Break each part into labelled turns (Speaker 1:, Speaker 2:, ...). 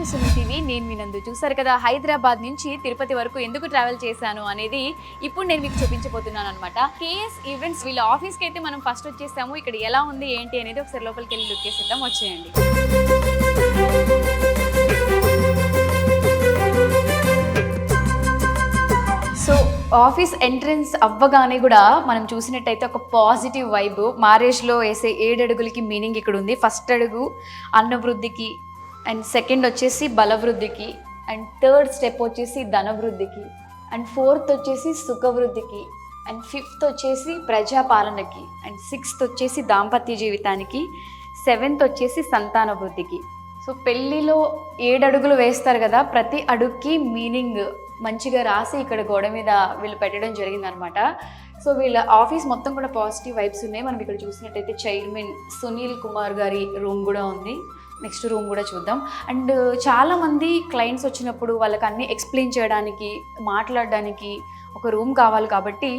Speaker 1: Suman TV. నేను మీ నందు. చూసారు కదా, హైదరాబాద్ నుంచి తిరుపతి వరకు ఎందుకు ట్రావెల్ చేశాను అనేది ఇప్పుడు నేను మీకు చూపించబోతున్నాను అనమాట. కేఎస్ ఈవెంట్స్ వీళ్ళ ఆఫీస్కి అయితే మనం ఫస్ట్ వచ్చేసాము. ఇక్కడ ఎలా ఉంది ఏంటి అనేది ఒకసారి లోపలికి వెళ్ళి లుక్ చేసేద్దాం. వచ్చేయండి. సో ఆఫీస్ ఎంట్రన్స్ అవ్వగానే కూడా మనం చూసినట్టయితే ఒక పాజిటివ్ వైబ్. మ్యారేజ్లో వేసే 7 అడుగులకి మీనింగ్ ఇక్కడ ఉంది. ఫస్ట్ అడుగు అన్నవృద్ధికి, అండ్ సెకండ్ వచ్చేసి బలవృద్ధికి, అండ్ థర్డ్ స్టెప్ వచ్చేసి ధనవృద్ధికి, అండ్ ఫోర్త్ వచ్చేసి సుఖవృద్ధికి, అండ్ ఫిఫ్త్ వచ్చేసి ప్రజాపాలనకి, అండ్ సిక్స్త్ వచ్చేసి దాంపత్య జీవితానికి, సెవెంత్ వచ్చేసి సంతాన వృద్ధికి. సో పెళ్ళిలో 7 అడుగులు వేస్తారు కదా, ప్రతి అడుగుకి మీనింగ్ మంచిగా రాసి ఇక్కడ గోడ మీద వీళ్ళు పెట్టడం జరిగిందనమాట. సో వీళ్ళ ఆఫీస్ మొత్తం కూడా పాజిటివ్ వైబ్స్ ఉన్నాయి. మనం ఇక్కడ చూసినట్టయితే చైర్మన్ సునీల్ కుమార్ గారి రూమ్ కూడా ఉంది. నెక్స్ట్ రూమ్ కూడా చూద్దాం. అండ్ చాలామంది క్లయింట్స్ వచ్చినప్పుడు వాళ్ళకి అన్నీ ఎక్స్ప్లెయిన్ చేయడానికి, మాట్లాడడానికి ఒక రూమ్ కావాలి కాబట్టి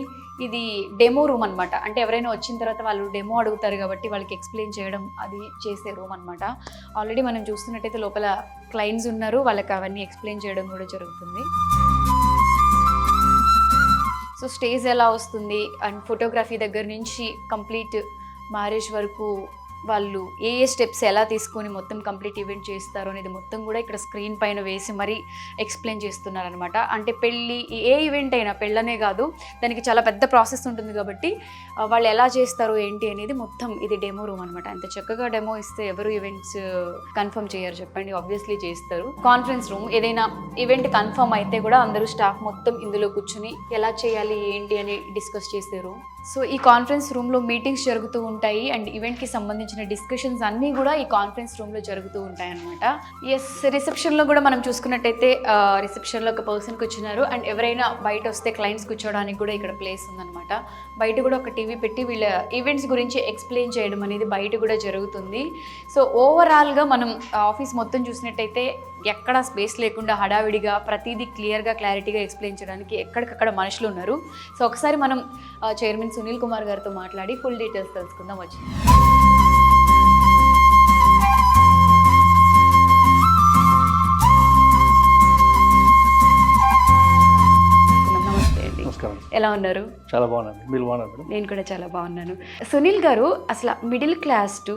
Speaker 1: ఇది డెమో రూమ్ అనమాట. అంటే ఎవరైనా వచ్చిన తర్వాత వాళ్ళు డెమో అడుగుతారు కాబట్టి వాళ్ళకి ఎక్స్ప్లెయిన్ చేయడం అది చేసే రూమ్ అనమాట. ఆల్రెడీ మనం చూస్తున్నట్టయితే లోపల క్లయింట్స్ ఉన్నారు, వాళ్ళకి అవన్నీ ఎక్స్ప్లెయిన్ చేయడం కూడా జరుగుతుంది. సో స్టేజ్ ఎలా వస్తుంది అండ్ ఫోటోగ్రఫీ దగ్గర నుంచి కంప్లీట్ మ్యారేజ్ వరకు వాళ్ళు ఏ స్టెప్స్ ఎలా తీసుకొని మొత్తం కంప్లీట్ ఈవెంట్ చేస్తారు అనేది మొత్తం కూడా ఇక్కడ స్క్రీన్ పైన వేసి మరీ ఎక్స్ప్లెయిన్ చేస్తున్నారనమాట. అంటే పెళ్ళి ఏ ఈవెంట్ అయినా, పెళ్ళనే కాదు, దానికి చాలా పెద్ద ప్రాసెస్ ఉంటుంది కాబట్టి వాళ్ళు ఎలా చేస్తారు ఏంటి అనేది మొత్తం ఇది డెమో రూమ్ అనమాట. అంత చక్కగా డెమో ఇస్తే ఎవరు ఈవెంట్స్ కన్ఫర్మ్ చేయరు చెప్పండి, ఆబ్వియస్లీ చేస్తారు. కాన్ఫరెన్స్ రూమ్, ఏదైనా ఈవెంట్ కన్ఫర్మ్ అయితే కూడా అందరూ స్టాఫ్ మొత్తం ఇందులో కూర్చుని ఎలా చేయాలి ఏంటి అని డిస్కస్ చేసే రూమ్. సో ఈ కాన్ఫరెన్స్ రూమ్లో మీటింగ్స్ జరుగుతూ ఉంటాయి అండ్ ఈవెంట్కి సంబంధించిన డిస్కషన్స్ అన్నీ కూడా ఈ కాన్ఫరెన్స్ రూమ్లో జరుగుతూ ఉంటాయి అనమాట. ఎస్, రిసెప్షన్లో కూడా మనం చూసుకున్నట్టయితే రిసెప్షన్లో ఒక పర్సన్ కూర్చున్నారు అండ్ ఎవరైనా బయట వస్తే క్లయింట్స్ కూర్చోవడానికి కూడా ఇక్కడ ప్లేస్ ఉందన్నమాట. బయట కూడా ఒక టీవీ పెట్టి వీళ్ళ ఈవెంట్స్ గురించి ఎక్స్ప్లెయిన్ చేయడం అనేది బయట కూడా జరుగుతుంది. సో ఓవరాల్గా మనం ఆఫీస్ మొత్తం చూసినట్టయితే ఎక్కడ స్పేస్ లేకుండా హడావిడిగా ప్రతిదీ క్లియర్గా క్లారిటీగా ఎక్స్ప్లెయిన్ చేయడానికి ఎక్కడికక్కడ మనుషులు ఉన్నారు. సో ఒకసారి మనం చైర్మన్ సునీల్ కుమార్ గారితో మాట్లాడి ఫుల్ డీటెయిల్స్ తెలుసుకుందాం. వచ్చి ఎలా ఉన్నారు?
Speaker 2: చాలా బాగున్నాను. మీరు బాగున్నారు?
Speaker 1: నేను కూడా చాలా బాగున్నాను. సునీల్ గారు, అసలు middle class to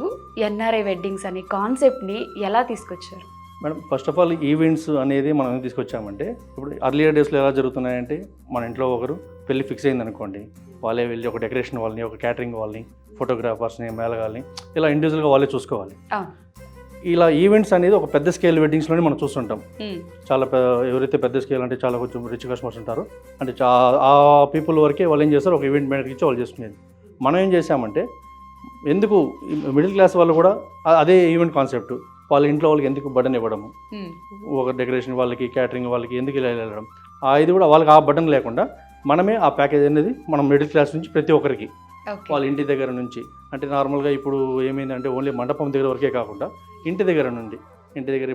Speaker 1: NRI weddings అనే కాన్సెప్ట్ని ఎలా తీసుకొచ్చారు?
Speaker 2: Madam, first of all events అనేది మనం తీసుకొచ్చామంటే, ఇప్పుడు అర్లియర్ డేస్లో ఎలా జరుగుతున్నాయంటే, మన ఇంట్లో ఒకరు పెళ్లి ఫిక్స్ అయింది అనుకోండి, వాళ్ళే వెళ్ళి ఒక డెకరేషన్ వాళ్ళని, ఒక క్యాటరింగ్ వాళ్ళని, ఫోటోగ్రాఫర్స్ని, మేళగాల్ని ఇలా ఇండివిజువల్గా వాళ్ళే చూసుకోవాలి. ఇలా ఈవెంట్స్ అనేది ఒక పెద్ద స్కేల్ వెడ్డింగ్స్లోనే మనం చూస్తుంటాం. చాలా ఎవరైతే పెద్ద స్కేల్ అంటే చాలా కొంచెం రిచ్ కస్టమర్స్ ఉంటారో, అంటే ఆ పీపుల్ వరకే వాళ్ళు ఏం చేస్తారు, ఒక ఈవెంట్ మేనేజర్కి ఇచ్చి వాళ్ళు చేసుకునేది. మనం ఏం చేసామంటే, ఎందుకు మిడిల్ క్లాస్ వాళ్ళు కూడా అదే ఈవెంట్ కాన్సెప్ట్, వాళ్ళ ఇంట్లో వాళ్ళకి ఎందుకు బటన్ ఇవ్వడము, ఒక డెకరేషన్ వాళ్ళకి, క్యాటరింగ్ వాళ్ళకి ఎందుకు ఇలా వెళ్ళడం, ఇది కూడా వాళ్ళకి ఆ బటన్ లేకుండా మనమే ఆ ప్యాకేజ్ అనేది మనం మిడిల్ క్లాస్ నుంచి ప్రతి ఒక్కరికి వాళ్ళ ఇంటి దగ్గర నుంచి, అంటే నార్మల్గా ఇప్పుడు ఏమైందంటే ఓన్లీ మండపం దగ్గర వరకే కాకుండా ఇంటి దగ్గర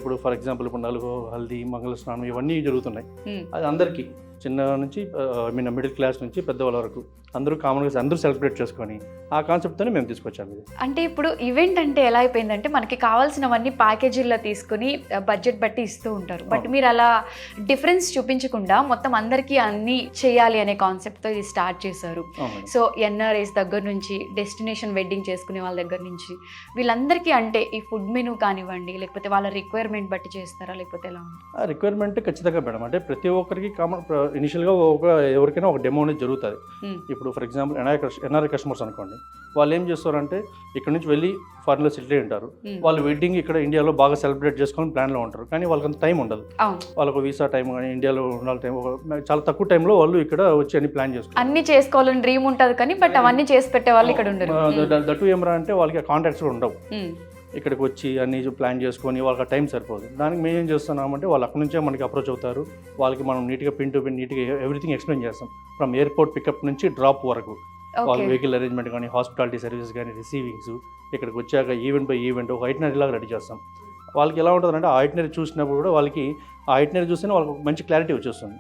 Speaker 2: ఇప్పుడు ఫర్ ఎగ్జాంపుల్ ఇప్పుడు నలుగు, హల్దీ, మంగళ స్నానం ఇవన్నీ జరుగుతున్నాయి. అది అందరికీ చిన్న నుంచి మిడిల్ క్లాస్ నుంచి పెద్దవాళ్ళ వరకు అందరూ కామన్గా అందరూ సెలబ్రేట్ చేసుకొని ఆ కాన్సెప్ట్తోనే మేము తీసుకొచ్చాము ఇది.
Speaker 1: అంటే ఇప్పుడు ఈవెంట్ అంటే ఎలా అయిపోయిందంటే, మనకి కావాల్సినవన్నీ ప్యాకేజీల్లో తీసుకొని బడ్జెట్ బట్టి ఇస్తూ ఉంటారు. బట్ మీరు అలా డిఫరెన్స్ చూపించకుండా మొత్తం అందరికీ అన్నీ చేయాలి అనే కాన్సెప్ట్తో ఇది స్టార్ట్ చేశారు. సో ఎన్ఆర్ఐస్ దగ్గర నుంచి, డెస్టినేషన్ వెడ్డింగ్ చేసుకునే వాళ్ళ దగ్గర నుంచి వీళ్ళందరికీ, అంటే ఈ ఫుడ్ మెనూ కానివ్వండి, లేకపోతే వాళ్ళ రిక్వైర్మెంట్ బట్టి చేస్తారా, లేకపోతే ఎలా ఉంది?
Speaker 2: ఆ రిక్వైర్మెంట్ ఖచ్చితంగా మేడం, అంటే ప్రతి ఒక్కరికి కామన్ ఇనిషియల్గా ఎవరికైనా ఒక డెమో అనేది జరుగుతుంది. ఇప్పుడు ఫర్ ఎగ్జాంపుల్ ఎన్ఆర్ఐ కస్టమర్స్ అనుకోండి, వాళ్ళు ఏం చేస్తారంటే ఇక్కడ నుంచి వెళ్ళి ఫారిన్లో సెటిల్ అయి ఉంటారు. వాళ్ళు వెడ్డింగ్ ఇక్కడ ఇండియాలో బాగా సెలబ్రేట్ చేసుకొని ప్లాన్లో ఉంటారు, కానీ వాళ్ళకి అంత టైం ఉండదు. వాళ్ళకు వీసా టైం కానీ ఇండియాలో ఉండాలి టైం, చాలా తక్కువ టైంలో వాళ్ళు ఇక్కడ వచ్చి అన్ని ప్లాన్ చేసుకుంటారు.
Speaker 1: అన్ని చేసుకోవాలని డ్రీమ్ ఉంటుంది కానీ బట్ అవన్నీ చేసి పెట్టే వాళ్ళు ఇక్కడ ఉండరు.
Speaker 2: దట్టు ఏమరా అంటే వాళ్ళకి కాంటాక్ట్స్ కూడా ఉండవు. ఇక్కడికి వచ్చి అన్ని ప్లాన్ చేసుకొని వాళ్ళకి టైం సరిపోదు. దానికి మేము ఏం చేస్తున్నామంటే, వాళ్ళు అక్కడి నుంచే మనకి అప్రోచ్ అవుతారు. వాళ్ళకి మనం నీట్గా పిన్ టు పిన్ నీట్గా ఎవ్రీథింగ్ ఎక్స్ప్లెయిన్ చేస్తాం. ఫ్రమ్ ఎయిర్పోర్ట్ పికప్ నుంచి డ్రాప్ వరకు వాళ్ళ వెహికల్ అరేంజ్మెంట్ కానీ, హాస్పిటాలిటీ సర్వీసెస్ కానీ, రిసీవింగ్స్, ఇక్కడికి వచ్చాక ఈవెంట్ బై ఈవెంట్ ఒక ఐటినరీ లాగా రెడీ చేస్తాం. వాళ్ళకి ఎలా ఉంటుందంటే, ఆ ఐటినరీ చూసినప్పుడు కూడా వాళ్ళకి ఆ ఐటినరీ చూస్తేనే వాళ్ళకి మంచి క్లారిటీ వచ్చేస్తుంది.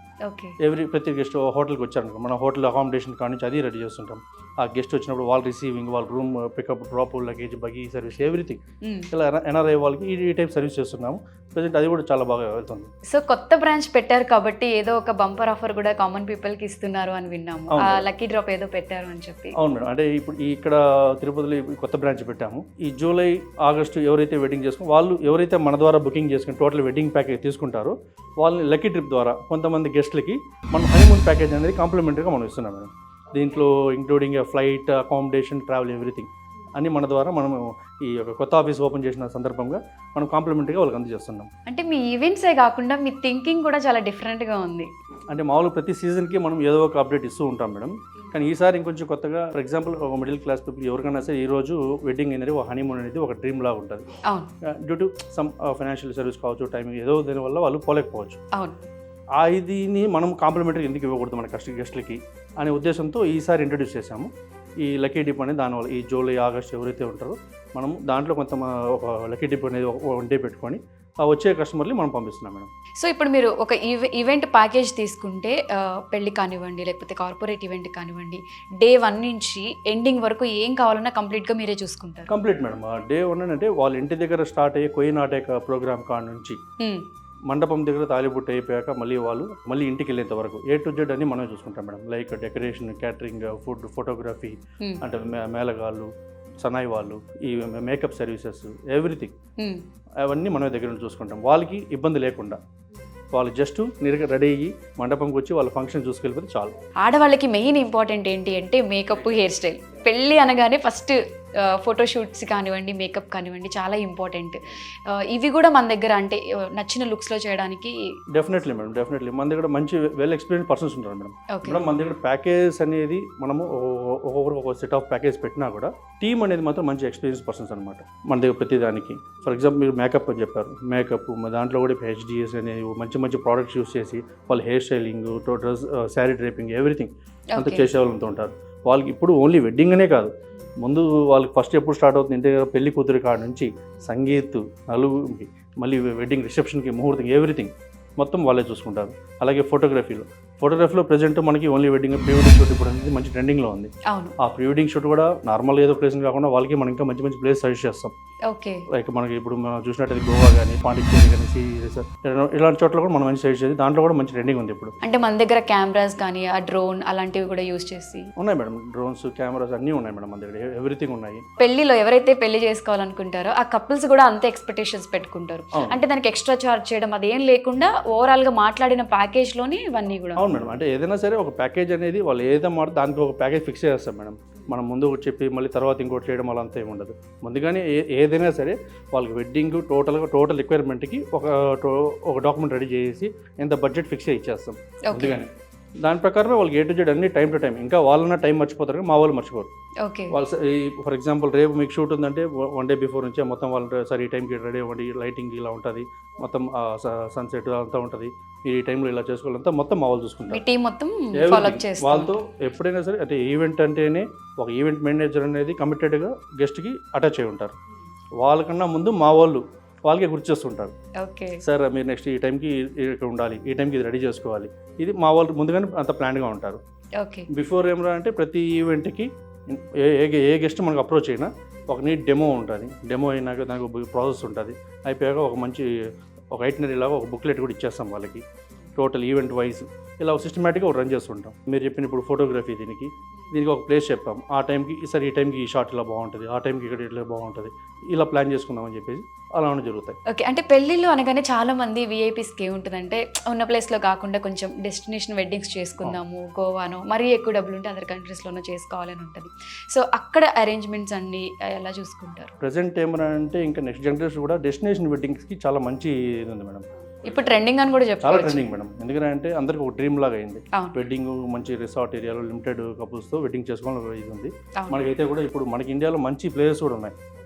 Speaker 2: ప్రతి గెస్ట్ హోటల్కి వచ్చారనుకో, మన హోటల్ అకామిడేషన్ కాడి నుంచి అది రెడీ చేస్తుంటాం. ఆ గెస్ట్ వచ్చినప్పుడు వాళ్ళ రిసీవింగ్, వాళ్ళ room pickup, drop, luggage, buggy service, everything.
Speaker 1: మ్మ్.
Speaker 2: ఇలా ఎన్ఆర్ఐ వాళ్ళకి ఈ టైప్ సర్వీస్ చేస్తున్నాము. ప్రజెంట్ అది కూడా చాలా బాగా వెళ్తుంది.
Speaker 1: సో కొత్త బ్రాంచ్ పెట్టారు కాబట్టి ఏదో ఒక బంపర్ ఆఫర్ కూడా కామన్ పీపుల్ కి ఇస్తున్నారు అని విన్నాము.
Speaker 2: అవును.
Speaker 1: ఆ లక్కీ డ్రాప్ ఏదో పెట్టారు అని చెప్పి.
Speaker 2: అవును మేడం, అంటే ఇప్పుడు ఇక్కడ తిరుపతిలో ఇప్పుడు కొత్త బ్రాంచ్ పెట్టాము. ఈ జూలై, ఆగస్టు ఎవరైతే వెడ్డింగ్ చేసుకుని వాళ్ళు ఎవరైతే మన ద్వారా బుకింగ్ చేసుకుని టోటల్ వెడ్డింగ్ ప్యాకేజ్ తీసుకుంటారో వాళ్ళని లక్కీ ట్రిప్ ద్వారా కొంతమంది గెస్ట్లకి మనం హనీమూన్ ప్యాకేజ్ అనేది కాంప్లిమెంటరీగా మనం ఇస్తున్నాం మేడం. దీంట్లో including flight, accommodation, travel, everything అన్నీ మన ద్వారా మనము ఈ యొక్క కొత్త ఆఫీస్ ఓపెన్ చేసిన సందర్భంగా మనం కాంప్లిమెంటరీగా వాళ్ళకి అందజేస్తున్నాం.
Speaker 1: అంటే మీ ఈవెంట్సే కాకుండా మీ థింకింగ్ కూడా చాలా డిఫరెంట్గా ఉంది.
Speaker 2: అంటే మామూలుగా ప్రతి సీజన్కి మనం ఏదో ఒక అప్డేట్ ఇస్తూ ఉంటాం మేడం. కానీ ఈసారి ఇంకొంచెం కొత్తగా, ఫర్ ఎగ్జాంపుల్ ఒక మిడిల్ క్లాస్ పీపుల్ ఎవరికైనా సరే ఈ రోజు వెడ్డింగ్ అనేది ఒక హనీమూన్ అనేది ఒక డ్రీమ్ లాగా ఉంటుంది.
Speaker 1: అవును
Speaker 2: due to some financial service కావచ్చు, టైమింగ్ ఏదో దీనివల్ల వాళ్ళు పోలేకపోవచ్చు.
Speaker 1: అవును.
Speaker 2: ఆ ఇదిని మనం కాంప్లిమెంటరీ ఎందుకు ఇవ్వకూడదు మన గెస్ట్లకి అనే ఉద్దేశంతో ఈసారి ఇంట్రడ్యూస్ చేశాము ఈ లక్కీ డిప్ అనేది. దానివల్ల ఈ జూలై, ఆగస్ట్ ఎవరైతే ఉంటారో మనం దాంట్లో కొంత ఒక లక్కీ డిప్ అనేది వన్ డే పెట్టుకొని ఆ వచ్చే కస్టమర్ని మనం పంపిస్తున్నాం మేడం.
Speaker 1: సో ఇప్పుడు మీరు ఒక ఈవెంట్ ప్యాకేజ్ తీసుకుంటే పెళ్లి కానివ్వండి, లేకపోతే కార్పొరేట్ ఈవెంట్ కానివ్వండి, డే 1 నుంచి ఎండింగ్ వరకు ఏం కావాలన్నా కంప్లీట్గా మీరే చూసుకుంటారు?
Speaker 2: Complete madam. డే 1 అంటే వాళ్ళ ఇంటి దగ్గర స్టార్ట్ అయ్యే కొయ్యి నాటక ప్రోగ్రామ్ కాడ నుంచి మండపం దగ్గర తాలిబుట్టు అయిపోయాక మళ్ళీ ఇంటికి వెళ్ళేంత వరకు A to Z అని మనమే చూసుకుంటాం madam. Like decoration, catering, food, photography, అంటే మేళగాళ్ళు, సనాయి వాళ్ళు, ఈ మేకప్ సర్వీసెస్, ఎవ్రీథింగ్ అవన్నీ మనమే దగ్గర నుంచి చూసుకుంటాం. వాళ్ళకి ఇబ్బంది లేకుండా వాళ్ళు జస్ట్ నీరుగా రెడీ అయ్యి మండపంకి వచ్చి వాళ్ళ ఫంక్షన్ చూసుకెళ్ళిపోతే చాలు.
Speaker 1: ఆడవాళ్ళకి మెయిన్ ఇంపార్టెంట్ ఏంటి అంటే మేకప్, హెయిర్ స్టైల్. పెళ్ళి అనగానే ఫస్ట్ ఫోటోషూట్స్ కానివ్వండి, మేకప్ కానివ్వండి చాలా ఇంపార్టెంట్. ఇవి కూడా మన దగ్గర అంటే నచ్చిన లుక్స్లో చేయడానికి
Speaker 2: డెఫినెట్లీ మేడం, డెఫినెట్లీ మన దగ్గర మంచి వెల్ ఎక్స్పీరియన్స్ పర్సన్స్ ఉంటారు మేడం.
Speaker 1: ఓకే.
Speaker 2: మేడం మన దగ్గర ప్యాకేజ్ అనేది మనము ఒక్కొక్కరికి ఒక సెట్ ఆఫ్ ప్యాకేజ్ పెట్టినా కూడా టీమ్ అనేది మాత్రం మంచి ఎక్స్పీరియన్స్ పర్సన్స్ అనమాట మన దగ్గర ప్రతిదానికి. ఫర్ ఎగ్జాంపుల్ మీరు మేకప్ అని చెప్పారు, మేకప్ దాంట్లో కూడా HDS అనేది మంచి ప్రోడక్ట్స్ యూస్ చేసి వాళ్ళు hair styling, dress, sari డ్రైపింగ్, everything అంతా చేసే వాళ్ళతో ఉంటారు. వాళ్ళకి ఇప్పుడు ఓన్లీ వెడ్డింగ్ అనే కాదు, ముందు వాళ్ళకి ఫస్ట్ ఎప్పుడు స్టార్ట్ అవుతుంది ఇంటి దగ్గర పెళ్లి కూతురి కాడ నుంచి సంగీత్, నలుగురికి, మళ్ళీ వెడ్డింగ్ రిసెప్షన్కి, ముహూర్తం, ఎవ్రీథింగ్ మొత్తం వాళ్ళే చూసుకుంటారు. అలాగే ఫోటోగ్రఫీలో ప్రజెంట్ మనకి only wedding, pre wedding shoot ఇప్పుడు అనేది మంచి ట్రెండింగ్లో ఉంది. ఆ ప్రీ వెడ్డింగ్ షూట్ కూడా నార్మల్ ఏదో ప్లేస్ కాకుండా వాళ్ళకి మనం ఇంకా మంచి ప్లేస్ సజెస్ట్ చేస్తాం.
Speaker 1: ఓకే.
Speaker 2: లైక్ మనకి ఇప్పుడు మనం చూసినట్టయితే గోవా కానీ, పాండిచ్చేరి కానీ, ఇలాంటి చోట్ల కూడా మనం మంచి సజెస్ట్ చేసి దాంట్లో కూడా మంచి ట్రెండింగ్ ఉంది ఇప్పుడు.
Speaker 1: అంటే మన దగ్గర కెమెరాస్ కానీ, ఆ డ్రోన్ అలాంటివి కూడా యూజ్ చేసి
Speaker 2: ఉన్నాయి మేడం. డ్రోన్స్, కెమెరాస్ అన్నీ ఉన్నాయి మేడం మన దగ్గర, ఎవ్రీథింగ్ ఉన్నాయి.
Speaker 1: పెళ్లిలో ఎవరైతే పెళ్లి చేసుకోవాలనుకుంటారో ఆ కపుల్స్ కూడా అంతే ఎక్స్పెక్టేషన్స్ పెట్టుకుంటారు. అంటే దానికి ఎక్స్ట్రా చార్జ్ చేయడం అదేం లేకుండా ఓవరాల్గా మాట్లాడిన ప్యాకేజ్లోనే ఇవన్నీ కూడా.
Speaker 2: అవును మేడం, అంటే ఏదైనా సరే ఒక ప్యాకేజ్ అనేది వాళ్ళు ఏదైనా మాట దానికి ఒక ప్యాకేజ్ ఫిక్స్ చేస్తాం మేడం. మనం ముందు ఒకటి చెప్పి మళ్ళీ తర్వాత ఇంకోటి చేయడం అలా అంతా ఏమి ఉండదు. ముందుగానే ఏదైనా సరే వాళ్ళకి వెడ్డింగ్ టోటల్ రిక్వైర్మెంట్కి ఒక డాక్యుమెంట్ రెడీ చేసి ఎంత బడ్జెట్ ఫిక్స్ చేసి ఇచ్చేస్తాం ముందుగానే. దాని ప్రకారమే వాళ్ళకి A to Z అన్ని టైం టు టైం. ఇంకా వాళ్ళన్న టైం మర్చిపోతారు, మా వాళ్ళు మర్చిపోరు. వాళ్ళు ఫర్ ఎగ్జాంపుల్ రేపు మీకు షూట్ ఉందంటే 1 day బిఫోర్ నుంచే మొత్తం వాళ్ళు సరే ఈ టైంకి రెడీ అవ్వండి, లైటింగ్ ఇలా ఉంటుంది, మొత్తం సన్సెట్ అంతా ఉంటుంది, ఈ టైంలో ఇలా చేసుకోవాలంతా మొత్తం మా వాళ్ళు చూసుకుంటారు. వాళ్ళతో ఎప్పుడైనా సరే అంటే ఈవెంట్ అంటేనే ఒక ఈవెంట్ మేనేజర్ అనేది కమిటెడ్గా గెస్ట్కి అటాచ్ అయి ఉంటారు. వాళ్ళకన్నా ముందు మా వాళ్ళకే గుర్తు చేస్తుంటారు. సార్ మీరు నెక్స్ట్ ఈ టైంకి ఇక్కడ ఉండాలి, ఈ టైంకి ఇది రెడీ చేసుకోవాలి, ఇది మా వాళ్ళు ముందుగానే అంత ప్లాన్గా ఉంటారు. బిఫోర్ ఏమరా అంటే ప్రతి ఈవెంట్కి ఏ గెస్ట్ మనకు అప్రోచ్ అయినా ఒక నీట్ డెమో ఉంటుంది. డెమో అయినాక దానికి ప్రాసెస్ ఉంటుంది. అయిపోయాక ఒక ఐటినరీ లాగా ఒక బుక్లెట్ కూడా ఇచ్చేస్తాం వాళ్ళకి, టోటల్ ఈవెంట్ వైజ్ ఇలా సిస్టమేటిక్గా రన్ చేస్తుంటాం. మీరు చెప్పిన ఇప్పుడు ఫోటోగ్రఫీ దీనికి ఒక ప్లేస్ చెప్పాం, ఆ టైంకి సరే ఈ టైంకి ఈ షాట్ ఇలా బాగుంటుంది, ఆ టైంకి ఇక్కడ ఇట్లా బాగుంటుంది, ఇలా ప్లాన్ చేసుకుందామని చెప్పేసి అలా జరుగుతాయి.
Speaker 1: ఓకే. అంటే పెళ్ళిళ్ళు అనగానే చాలా మంది VIPస్కి ఏముంటుందంటే ఉన్న ప్లేస్లో కాకుండా కొంచెం డెస్టినేషన్ వెడ్డింగ్స్ చేసుకుందాము, గోవానో, మరీ ఎక్కువ డబ్బులు ఉంటే అదర్ కంట్రీస్లోనో చేసుకోవాలని ఉంటుంది. సో అక్కడ అరేంజ్మెంట్స్ అన్ని ఎలా చూసుకుంటారు?
Speaker 2: ప్రజెంట్ ఏమన్నా అంటే ఇంకా నెక్స్ట్ జనరేషన్ కూడా డెస్టినేషన్ వెడ్డింగ్స్కి చాలా మంచి ఇది ఉంది మేడం.
Speaker 1: ఇప్పుడు ట్రెండింగ్ అని కూడా చెప్పారు.
Speaker 2: చాలా ట్రెండింగ్ మేడం. ఎందుకంటే అందరికి ఒక డ్రీమ్ లాగా అయింది వెడ్డింగ్. మంచి రిసార్ట్ ఏరియాలో లిమిటెడ్ కపుల్స్తో వెడ్డింగ్ చేసుకోవాలని ఇది ఉంది. మనకైతే కూడా ఇప్పుడు మనకి ఇండియాలో మంచి ప్లేసెస్ కూడా ఉన్నాయి.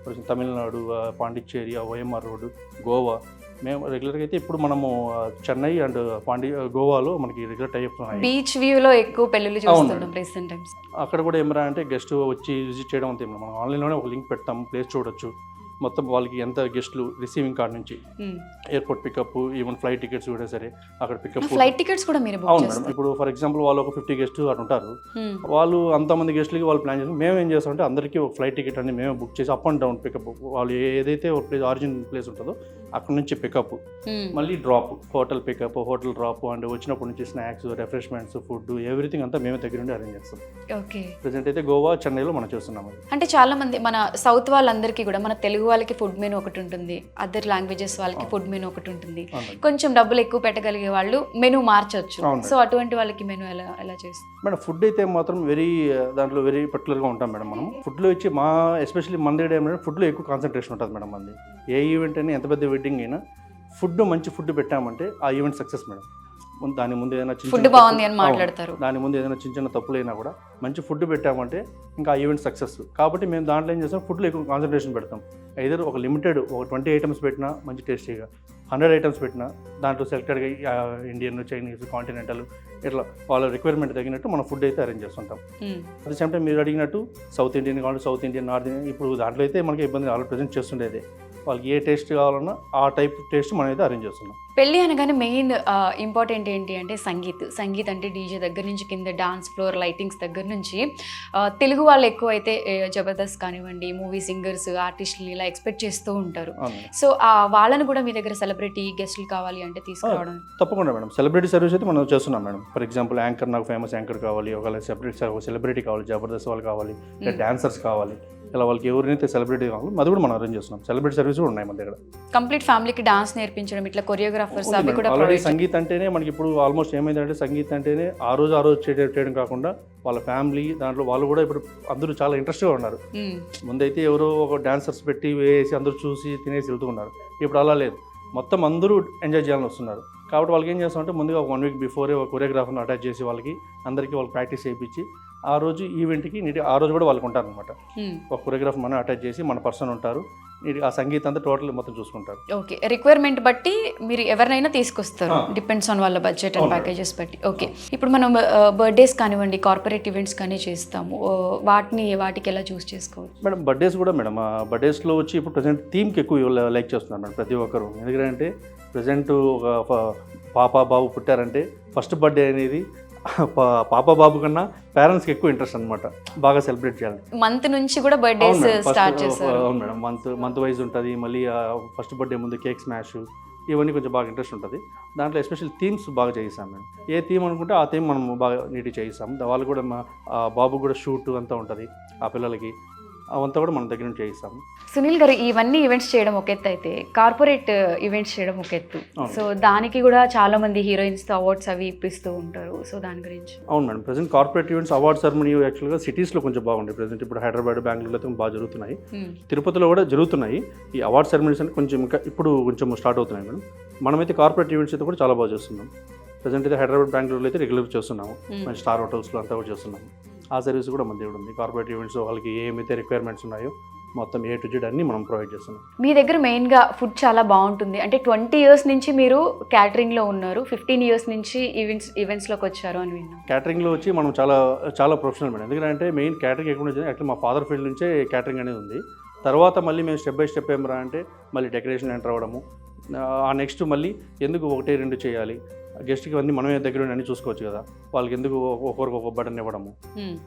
Speaker 2: Tamil Nadu, Pondicherry, OMR road, Goa. మేము రెగ్యులర్గా అయితే ఇప్పుడు మనము చెన్నై అండ్ గోవాలో మనకి రెగ్యులర్ టైప్స్ ఉన్నాయి.
Speaker 1: బీచ్ వ్యూలో ఎక్కువ పెళ్ళిళ్ళు చూస్తున్నాం రీసెంట్ టైమ్స్.
Speaker 2: అక్కడ కూడా ఏమరా అంటే గెస్ట్ వచ్చి విజిట్ చేయడం అంతే. మనం ఆన్లైన్లోనే ఒక లింక్ పెడతాం, ప్లేస్ చూడొచ్చు. మొత్తం వాళ్ళకి ఎంత గెస్ట్లు రిసీవింగ్ కార్డ్ నుంచి airport pickup, even flight tickets కూడా సరే అక్కడ పికప్.
Speaker 1: ఫ్లైట్ టికెట్స్ కూడా మీరు
Speaker 2: అవును మేడం. ఇప్పుడు ఫర్ ఎగ్జాంపుల్ వాళ్ళు ఒక 50 గెస్ట్ అటు ఉంటారు, వాళ్ళు అంతమంది గెస్ట్లకి వాళ్ళు ప్లాన్ చేస్తాం. మేము ఏం చేస్తామంటే అందరికీ ఒక ఫ్లైట్ టికెట్ అని మేమే బుక్ చేసి అప్ అండ్ డౌన్ పికప్, వాళ్ళు ఏదైతే ఒక ప్లేస్ ఆరిజిన్ ప్లేస్ ఉంటుందో అక్కడ నుంచి పికప్, మళ్ళీ drop, hotel pickup, hotel drop, and వచ్చినప్పటి నుంచి స్నాక్స్, రిఫ్రెష్మెంట్స్, ఫుడ్, ఎవ్రీథింగ్ అంతా మేము దగ్గర నుండి అరేంజ్ చేస్తాం.
Speaker 1: ఓకే.
Speaker 2: ప్రెసెంట్ అయితే గోవా, చెన్నైలో మనం చేస్తున్నాం.
Speaker 1: అంటే చాలా మంది మన సౌత్ వాళ్ళందరికీ కూడా, మన తెలుగు వాళ్ళకి ఫుడ్ మెనూ ఒకటి ఉంటుంది, అదర్ లాంగ్వేజెస్ వాళ్ళకి ఫుడ్ మెనూ ఒకటి ఉంటుంది, కొంచెం డబ్బులు ఎక్కువ పెట్టగలిగే వాళ్ళు మెనూ మార్చొచ్చు. సో అటువంటి వాళ్ళకి మెనూ ఎలా చేస్తారు
Speaker 2: మేడం? ఫుడ్ అయితే మాత్రం దాంట్లో వెరీ పర్టికులర్గా ఉంటాం మేడం. మనం ఫుడ్లో వచ్చి ఎస్పెషల్లీ మన దగ్గర ఏమంటే ఫుడ్లో ఎక్కువ కాన్సన్ట్రేషన్ ఉంటుంది మేడం. మంది ఏ ఈవెంట్ అయినా, ఎంత పెద్ద వెడ్డింగ్ అయినా మంచి ఫుడ్ పెట్టామంటే ఆ ఈవెంట్ సక్సెస్ మేడం. దాని ముందు ఏదైనా
Speaker 1: ఫుడ్ బాగుంది అని మాట్లాడతారు,
Speaker 2: దాని ముందు ఏదైనా చిన్న తప్పులైనా కూడా మంచి ఫుడ్ పెట్టామంటే ఇంకా ఆ ఈవెంట్ సక్సెస్. కాబట్టి మేము దాంట్లో ఏం చేస్తాం, ఫుడ్లో ఎక్కువ కాన్సన్ట్రేషన్ పెడతాం. ఐదర్ ఒక లిమిటెడ్ ఒక 20 ఐటమ్స్ పెట్టినా మంచి టేస్టీగా, 100 ఐటమ్స్ పెట్టినా దాంట్లో సెలెక్టెడ్గా ఇండియన్, చైనీస్, కాంటినెంటల్ ఇట్లా వాళ్ళ రిక్వైర్మెంట్ తగినట్టు మన ఫుడ్ అయితే అరేంజ్ చేస్తుంటాం. అట్ ద సేమ్ టైం మీరు అడిగినట్టు సౌత్ ఇండియన్ కావాలి, సౌత్ ఇండియన్, నార్త్ ఇండియన్, ఇప్పుడు దాంట్లో అయితే మనకి ఇబ్బంది ఆల్రెడీ ప్రజెంట్ చేస్తుండేది. వాళ్ళకి ఏ టేస్ట్ కావాలన్నా ఆ టైప్ టేస్ట్ మనం అయితే అరేంజ్ చేస్తున్నాం.
Speaker 1: పెళ్ళి అనగానే మెయిన్ ఇంపార్టెంట్ ఏంటి అంటే సంగీత్ అంటే డీజే దగ్గర నుంచి కింద డాన్స్ ఫ్లోర్ లైటింగ్స్ దగ్గర నుంచి తెలుగు వాళ్ళు ఎక్కువ అయితే జబర్దస్త్ కానివ్వండి, మూవీ సింగర్స్, ఆర్టిస్టులు ఇలా ఎక్స్పెక్ట్ చేస్తూ ఉంటారు. సో వాళ్ళని కూడా మీ దగ్గర సెలబ్రిటీ గెస్టులు కావాలి అంటే తీసుకురావడం
Speaker 2: తప్పకుండా మేడం. సెలబ్రిటీ సర్వీస్ అయితే మనం చేస్తున్నాం మేడం. ఫర్ ఎగ్జాంపుల్ యాంకర్, నాకు ఫేమస్ యాంకర్ కావాలి, ఒకవేళ సెలబ్రిటీ కావాలి, జబర్దస్త్ వాళ్ళు కావాలి, డాన్సర్స్ కావాలి, ఇలా వాళ్ళకి ఎవరినైతే సెలబ్రిటీ కావాలి అది కూడా మనం అరేంజ్ చేస్తున్నాం. సెలబ్రిటీ సర్వీస్ కూడా ఉన్నాయి మన దగ్గర.
Speaker 1: కంప్లీట్ ఫ్యామిలీకి డాన్స్ నేర్పించడం, ఇట్లా కొరియోగ్రాఫర్స్ అవి కూడా.
Speaker 2: ఆల్రెడీ సంగీత్ అంటేనే మనకి ఇప్పుడు ఆల్మోస్ట్ ఏమైందంటే, సంగీత్ అంటేనే ఆ రోజు చేయడం కాకుండా వాళ్ళ ఫ్యామిలీ దాంట్లో వాళ్ళు కూడా ఇప్పుడు అందరూ చాలా ఇంట్రెస్ట్గా ఉన్నారు. ముందైతే ఎవరో ఒక డాన్సర్స్ పెట్టి వేసి అందరూ చూసి తినేసి వెళ్తున్నారు. ఇప్పుడు అలా లేదు, మొత్తం అందరూ ఎంజాయ్ చేయాలని వస్తున్నారు. కాబట్టి వాళ్ళకి ఏం చేస్తామంటే ముందుగా ఒక 1 వీక్ బిఫోరే ఒక కొరియోగ్రాఫర్ని అటాచ్ చేసి వాళ్ళకి ప్రాక్టీస్ చేయించి ఆ రోజు ఈవెంట్కి ఆ రోజు కూడా వాళ్ళకి ఉంటారు అనమాట. ఒక కొరియోగ్రాఫర్ మనం అటాచ్ చేసి మన పర్సన్ ఉంటారు, ఆ సంగీతం అంతా టోటల్ మొత్తం చూసుకుంటారు.
Speaker 1: ఓకే. రిక్వైర్మెంట్ బట్టి మీరు ఎవరినైనా తీసుకొస్తారు, డిపెండ్స్ ఆన్ వాళ్ళ బడ్జెట్ అండ్ ప్యాకేజెస్ బట్టి. ఓకే. ఇప్పుడు మనం బర్త్డేస్ కానివ్వండి, కార్పొరేట్ ఈవెంట్స్ కానీ చేస్తాము, వాటికి ఎలా చూస్ చేసుకోవచ్చు
Speaker 2: మేడం? బర్త్డేస్ కూడా మేడం, బర్త్డేస్లో వచ్చి ఇప్పుడు ప్రజెంట్ థీమ్కి ఎక్కువ లైక్ చేస్తున్నారు మేడం ప్రతి ఒక్కరు. ఎందుకంటే ప్రజెంట్ ఒక పాప బాబు పుట్టారంటే ఫస్ట్ బర్త్డే అనేది పాప బాబు కన్నా పేరెంట్స్కి ఎక్కువ ఇంట్రెస్ట్ అనమాట, బాగా సెలబ్రేట్ చేయాలి.
Speaker 1: మంత్ నుంచి కూడా బర్త్డేస్ స్టార్ట్ చేస్తారు.
Speaker 2: అవును మేడం, మంత్ వైజ్ ఉంటుంది. మళ్ళీ ఫస్ట్ బర్త్డే ముందు కేక్ స్మాష్, ఇవన్నీ కొంచెం బాగా ఇంట్రెస్ట్ ఉంటుంది. దాంట్లో ఎస్పెషల్ థీమ్స్ బాగా చేయిస్తాం మేడం. ఏ థీమ్ అనుకుంటే ఆ థీమ్ మనం బాగా నీట్గా చేయిస్తాం. వాళ్ళు కూడా బాబు కూడా షూట్ అంతా ఉంటుంది, ఆ పిల్లలకి అవంతా కూడా మన దగ్గర నుంచి చేయిస్తాము.
Speaker 1: సునీల్ గారు, ఇవన్నీ ఈవెంట్స్ చేయడం ఒక ఎత్తు అయితే కార్పొరేట్ ఈవెంట్స్ చేయడం ఒక ఎత్తు. సో దానికి కూడా చాలా మంది హీరోయిన్స్తో అవార్డ్స్ అవి ఇప్పిస్తూ ఉంటారు. సో దాని గురించి.
Speaker 2: అవును madam, present corporate events award ceremony యాక్చువల్గా సిటీస్లో కొంచెం బాగుంది. ప్రజెంట్ ఇప్పుడు హైదరాబాద్, బెంగళూరులో అయితే బాగా జరుగుతున్నాయి, తిరుపతిలో కూడా జరుగుతున్నాయి. ఈ అవార్డ్ సెరమనీస్ అంటే కొంచెం ఇంకా ఇప్పుడు కొంచెం స్టార్ట్ అవుతున్నాయి మేడం. మనమైతే కార్పొరేట్ ఈవెంట్స్ అయితే కూడా చాలా బాగా చేస్తున్నాం. ప్రజెంట్ అయితే హైదరాబాద్, బెంగళూరులో అయితే రెగ్యులర్ చేస్తున్నాము. మన స్టార్ హోటల్స్లో అంతా కూడా చేస్తున్నాము. ఆ సర్వీస్ కూడా మన దగ్గర ఉంది. కార్పొరేట్ ఈవెంట్స్ వాళ్ళకి ఏమైతే రిక్వైర్మెంట్స్ ఉన్నాయో మొత్తం A to Z అన్ని మనం ప్రొవైడ్ చేస్తున్నాం.
Speaker 1: మీ దగ్గర మెయిన్గా ఫుడ్ చాలా బాగుంటుంది. అంటే 20 years నుంచి మీరు క్యాటరింగ్లో ఉన్నారు, 15 years నుంచి ఈవెంట్స్లోకి వచ్చారు అని విన్నాం.
Speaker 2: క్యాటరింగ్లో వచ్చి మనం చాలా ప్రొఫెషనల్ మేడం. ఎందుకంటే మెయిన్ క్యాటరింగ్ ఎక్కడ వచ్చింది, యాక్చువల్లీ మా ఫాదర్ ఫీల్డ్ నుంచే క్యాటరింగ్ అనేది ఉంది. తర్వాత మళ్ళీ మేము స్టెప్ బై స్టెప్ ఏమరా అంటే మళ్ళీ డెకరేషన్ ఎంటర్ అవ్వడము, ఆ నెక్స్ట్ మళ్ళీ ఎందుకు 1-2 చేయాలి, గెస్ట్కి అన్నీ మనమే దగ్గర అన్నీ చూసుకోవచ్చు కదా, వాళ్ళకి ఎందుకు ఒకరికి ఒక బటన్ ఇవ్వడము,